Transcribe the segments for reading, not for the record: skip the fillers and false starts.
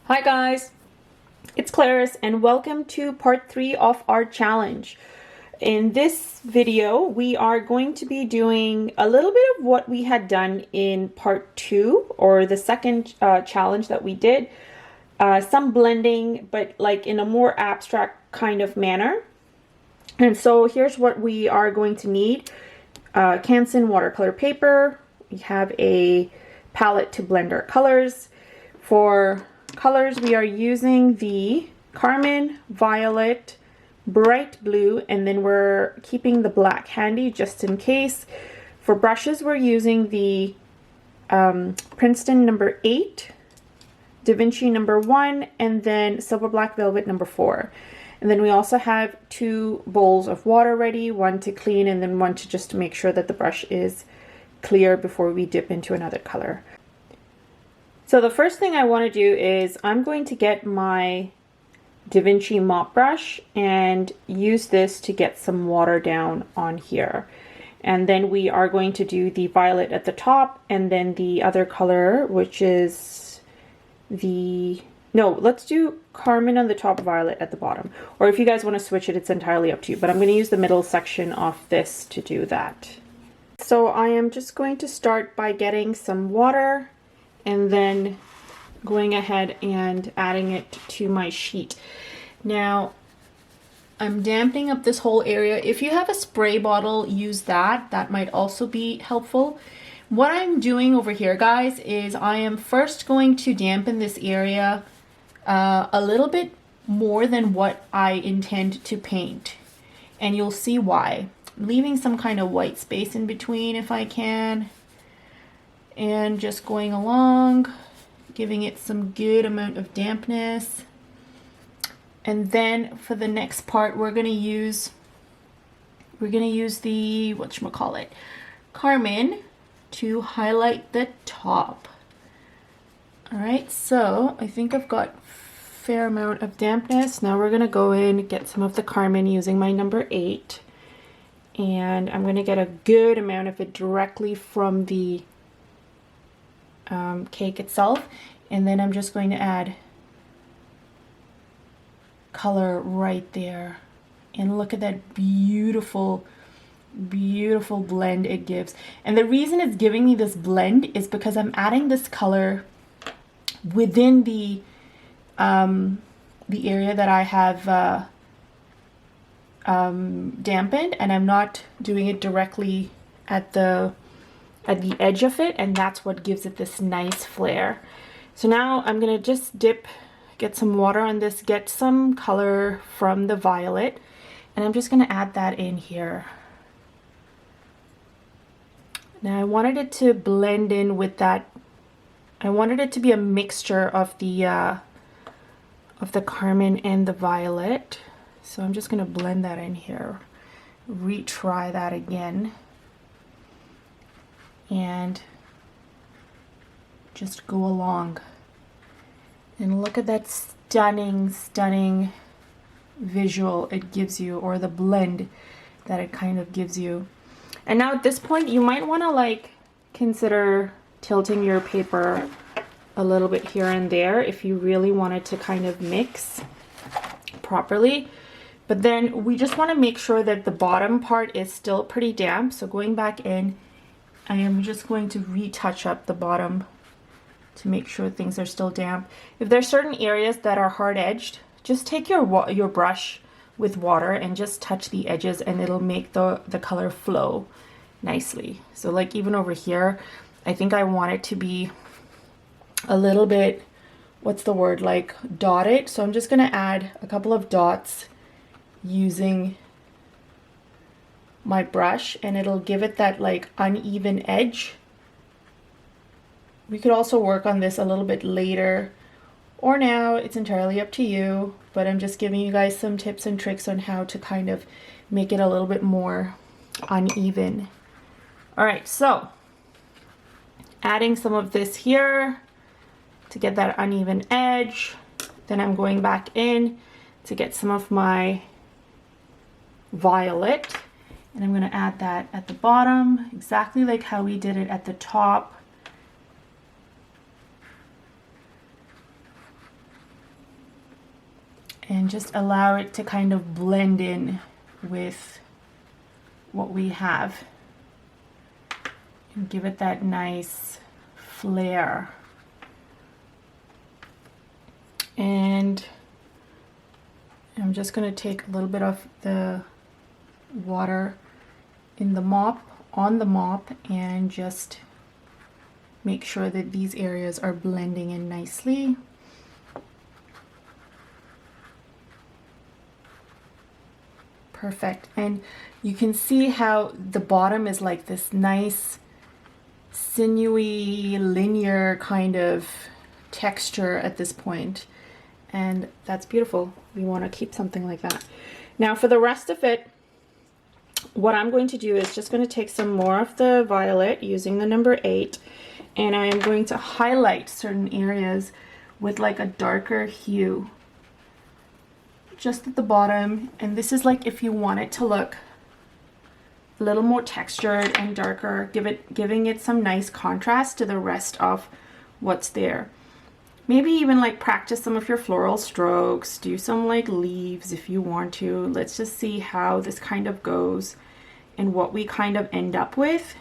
Hi guys, it's Claris and welcome to part 3 of our challenge. In this video, we are going to be doing a little bit of what we had done in part 2 or the second challenge that we did. Some blending, but like in a more abstract kind of manner. And so here's what we are going to need. Canson watercolor paper. We have a palette to blend our colors. For colors, we are using the Carmine, Violet, Bright Blue, and then we're keeping the black handy just in case. For brushes, we're using the Princeton number 8, Da Vinci number 1, and then Silver Black Velvet number 4. And then we also have 2 bowls of water ready, one to clean and then one to just to make sure that the brush is clear before we dip into another color. So the first thing I want to do is I'm going to get my Da Vinci mop brush and use this to get some water down on here. And then we are going to do the violet at the top and then the other color, which is let's do Carmine on the top, violet at the bottom. Or if you guys want to switch it, it's entirely up to you. But I'm going to use the middle section of this to do that. So I am just going to start by getting some water and then going ahead and adding it to my sheet. Now, I'm dampening up this whole area. If you have a spray bottle, use that. That might also be helpful. What I'm doing over here, guys, is I am first going to dampen this area a little bit more than what I intend to paint. And you'll see why. Leaving some kind of white space in between if I can. And just going along, giving it some good amount of dampness. And then for the next part, we're gonna use the whatchamacallit, Carmine to highlight the top. All right, so I think I've got a fair amount of dampness. Now we're gonna go in and get some of the Carmine using my number 8. And I'm gonna get a good amount of it directly from the cake itself, and then I'm just going to add color right there, and look at that beautiful blend it gives. And the reason it's giving me this blend is because I'm adding this color within the area that I have dampened, and I'm not doing it directly at the edge of it, and that's what gives it this nice flare. So now I'm gonna just get some water on this, get some color from the violet, and I'm just gonna add that in here. Now I wanted it to blend in with that. I wanted it to be a mixture of the Carmine and the violet. So I'm just gonna blend that in here. Retry that again. And just go along and look at that stunning visual it gives you, or the blend that it kind of gives you. And now at this point you might want to like consider tilting your paper a little bit here and there if you really wanted to kind of mix properly. But then we just want to make sure that the bottom part is still pretty damp. So going back in, I am just going to retouch up the bottom to make sure things are still damp. If there's certain areas that are hard-edged, just take your brush with water and just touch the edges, and it'll make the color flow nicely. So like even over here, I think I want it to be a little bit, what's the word, like dotted. So I'm just gonna add a couple of dots using my brush, and it'll give it that like uneven edge. We could also work on this a little bit later or now, it's entirely up to you, but I'm just giving you guys some tips and tricks on how to kind of make it a little bit more uneven. All right, so adding some of this here to get that uneven edge. Then I'm going back in to get some of my violet, and I'm going to add that at the bottom, exactly like how we did it at the top. and just allow it to kind of blend in with what we have and give it that nice flare. And I'm just going to take a little bit of the water in the mop, on the mop, and just make sure that these areas are blending in nicely. Perfect. And you can see how the bottom is like this nice sinewy linear kind of texture at this point, and that's beautiful. We want to keep something like that. Now for the rest of it, what I'm going to do is just going to take some more of the violet using the number 8, and I am going to highlight certain areas with like a darker hue just at the bottom. And this is like if you want it to look a little more textured and darker, giving it some nice contrast to the rest of what's there. Maybe even like practice some of your floral strokes, do some like leaves if you want to. Let's just see how this kind of goes and what we kind of end up with.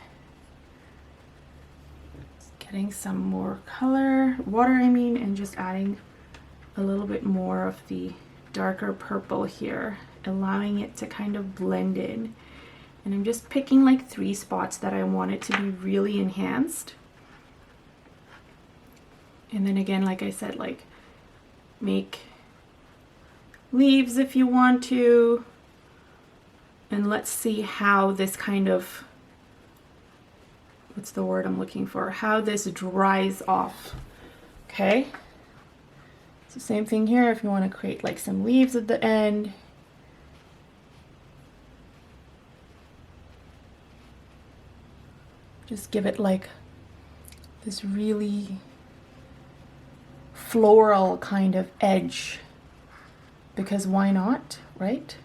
Just getting some more color, water I mean, and just adding a little bit more of the darker purple here, allowing it to kind of blend in. And I'm just picking like 3 spots that I want it to be really enhanced. And then again, like I said, like make leaves if you want to. And let's see how this kind of, what's the word I'm looking for, how this dries off. Okay. It's the same thing here if you want to create like some leaves at the end. Just give it like this really floral kind of edge, because why not, right?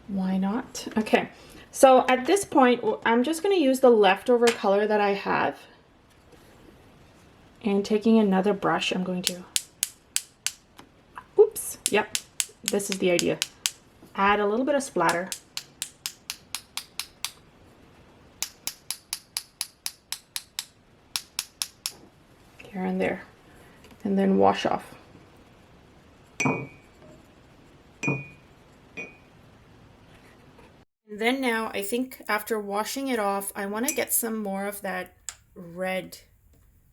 Why not? Okay, so at this point, I'm just going to use the leftover color that I have, and taking another brush, I'm going to, oops, yep, this is the idea. Add a little bit of splatter. Here and there, and then wash off. And then now I think after washing it off, I want to get some more of that red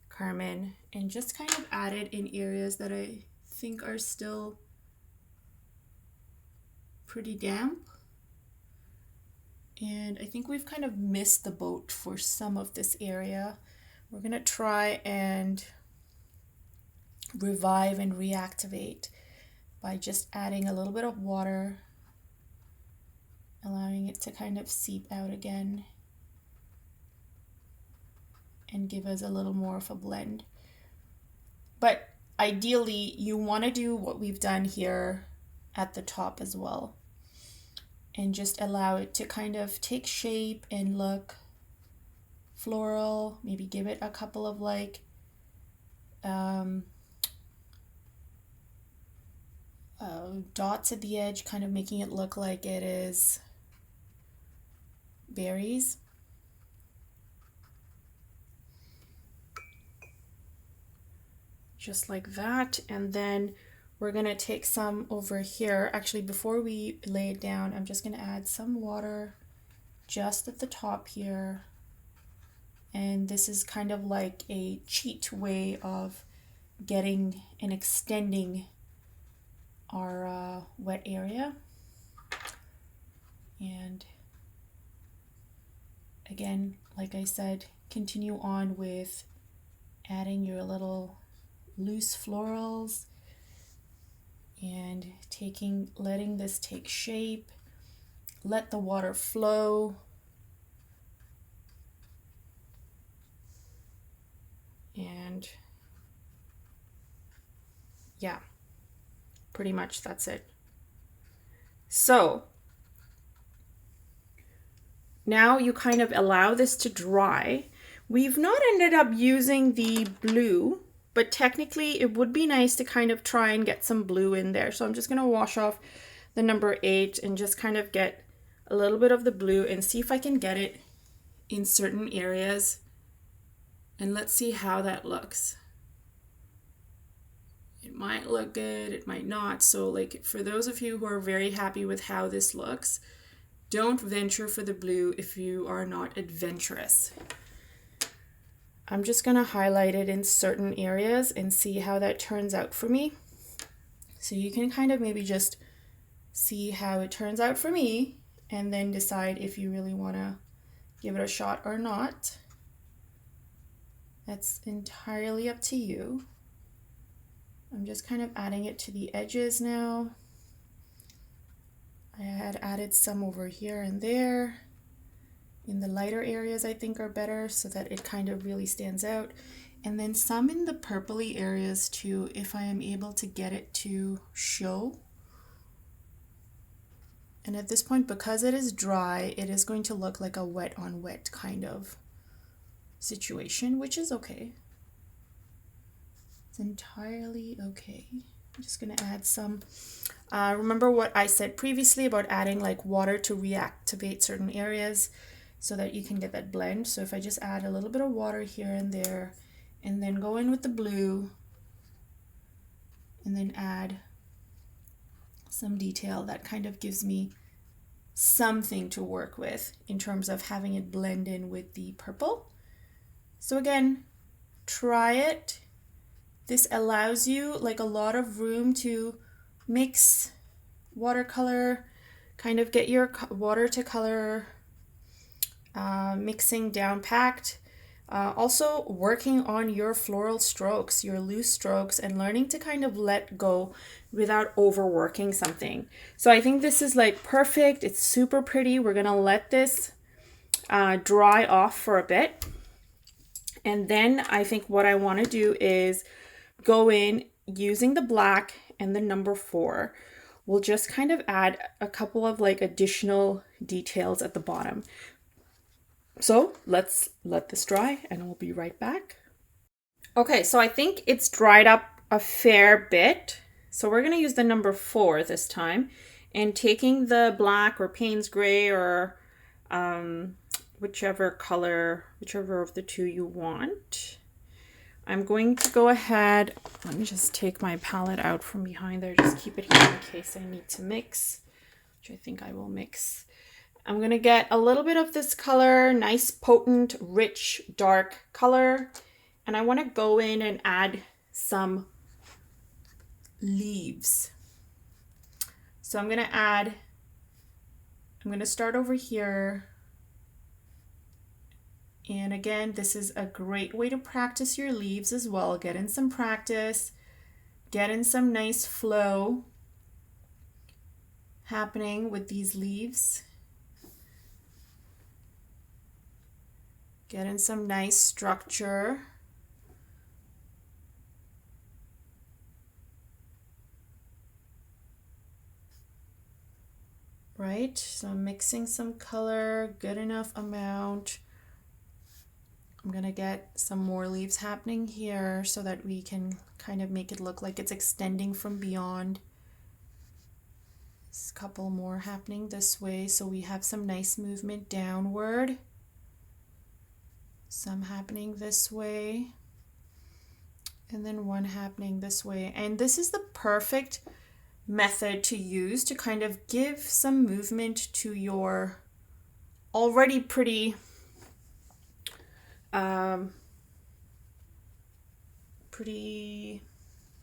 carmine and just kind of add it in areas that I think are still pretty damp. And I think we've kind of missed the boat for some of this area. We're going to try and revive and reactivate by just adding a little bit of water, allowing it to kind of seep out again and give us a little more of a blend. But ideally, you want to do what we've done here at the top as well, and just allow it to kind of take shape and look floral. Maybe give it a couple of like dots at the edge, kind of making it look like it is berries. Just like that. And then we're going to take some over here. Actually, before we lay it down, I'm just going to add some water just at the top here. And this is kind of like a cheat way of getting and extending our wet area. And again, like I said, continue on with adding your little loose florals and letting this take shape. Let the water flow. And yeah, pretty much that's it. So now you kind of allow this to dry. We've not ended up using the blue but technically it would be nice to kind of try and get some blue in there. So I'm just going to wash off the number 8 and just kind of get a little bit of the blue and see if I can get it in certain areas. And let's see how that looks. It might look good, it might not. So like for those of you who are very happy with how this looks, don't venture for the blue if you are not adventurous. I'm just going to highlight it in certain areas and see how that turns out for me. So you can kind of maybe just see how it turns out for me and then decide if you really want to give it a shot or not. That's entirely up to you. I'm just kind of adding it to the edges now. I had added some over here and there. In the lighter areas I think are better so that it kind of really stands out. And then some in the purpley areas too, if I am able to get it to show. And at this point, because it is dry, it is going to look like a wet on wet kind of situation, which is okay. It's entirely okay. I'm just gonna add some, remember what I said previously about adding like water to reactivate certain areas so that you can get that blend. So if I just add a little bit of water here and there, and then go in with the blue, and then add some detail, that kind of gives me something to work with in terms of having it blend in with the purple. So again, try it. This allows you like a lot of room to mix watercolor, kind of get your water to color mixing down packed. Also working on your floral strokes, your loose strokes, and learning to kind of let go without overworking something. So I think this is like perfect. It's super pretty. We're gonna let this dry off for a bit. And then I think what I want to do is go in using the black and the number 4. We'll just kind of add a couple of like additional details at the bottom. So let's let this dry and we'll be right back. Okay, so I think it's dried up a fair bit. So we're going to use the number 4 this time, and taking the black or Payne's gray or whichever color, whichever of the two you want. I'm going to go ahead, let me just take my palette out from behind there, just keep it here in case I need to mix, which I think I will mix. I'm going to get a little bit of this color, nice, potent, rich, dark color. And I want to go in and add some leaves. So I'm going to start over here. And again, this is a great way to practice your leaves as well. Get in some practice, get in some nice flow happening with these leaves. Get in some nice structure. Right, so I'm mixing some color, good enough amount. I'm gonna get some more leaves happening here so that we can kind of make it look like it's extending from beyond. There's a couple more happening this way, so we have some nice movement downward. Some happening this way, and then one happening this way. And this is the perfect method to use to kind of give some movement to your already pretty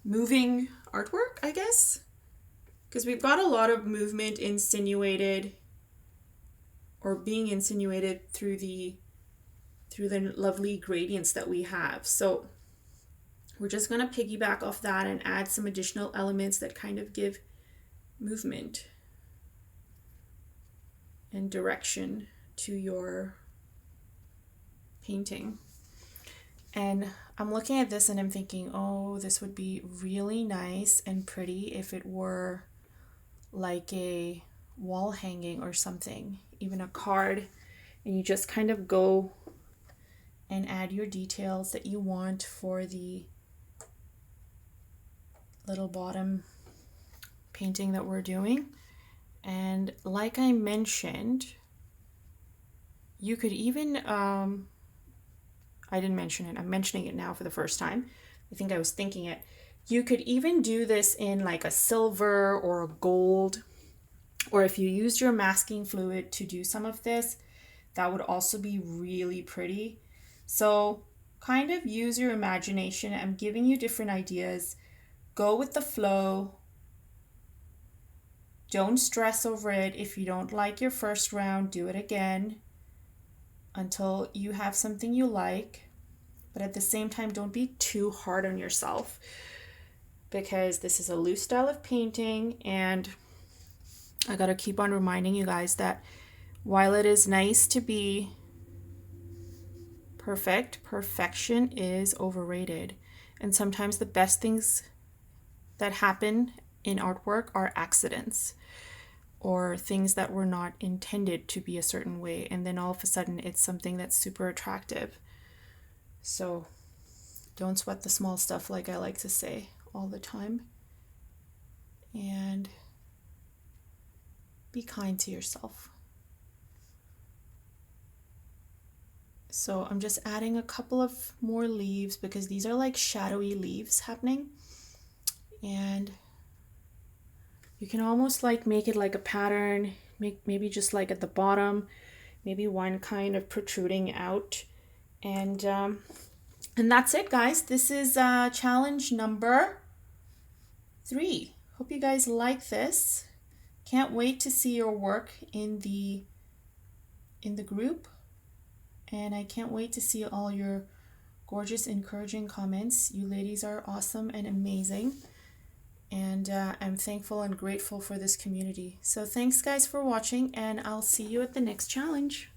moving artwork, I guess, because we've got a lot of movement insinuated or being insinuated through the lovely gradients that we have. So we're just going to piggyback off that and add some additional elements that kind of give movement and direction to your painting. And I'm looking at this and I'm thinking, oh, this would be really nice and pretty if it were like a wall hanging or something, even a card, and you just kind of go and add your details that you want for the little bottom painting that we're doing. And like I mentioned, you could even, I didn't mention it, I'm mentioning it now for the first time. I think I was thinking it. You could even do this in like a silver or a gold, or if you used your masking fluid to do some of this, that would also be really pretty. So kind of use your imagination. I'm giving you different ideas. Go with the flow. Don't stress over it. If you don't like your first round, do it again until you have something you like. But at the same time, don't be too hard on yourself, because this is a loose style of painting, and I gotta keep on reminding you guys that while it is nice to be perfect, perfection is overrated. And sometimes the best things that happen in artwork are accidents or things that were not intended to be a certain way, and then all of a sudden it's something that's super attractive. So don't sweat the small stuff, like I like to say all the time, and be kind to yourself. So I'm just adding a couple of more leaves because these are like shadowy leaves happening, and you can almost like make it like a pattern, maybe just like at the bottom, maybe one kind of protruding out, and that's it, guys. This is challenge number 3. Hope you guys like this. Can't wait to see your work in the group, and I can't wait to see all your gorgeous, encouraging comments. You ladies are awesome and amazing, and I'm thankful and grateful for this community. So thanks guys for watching, and I'll see you at the next challenge.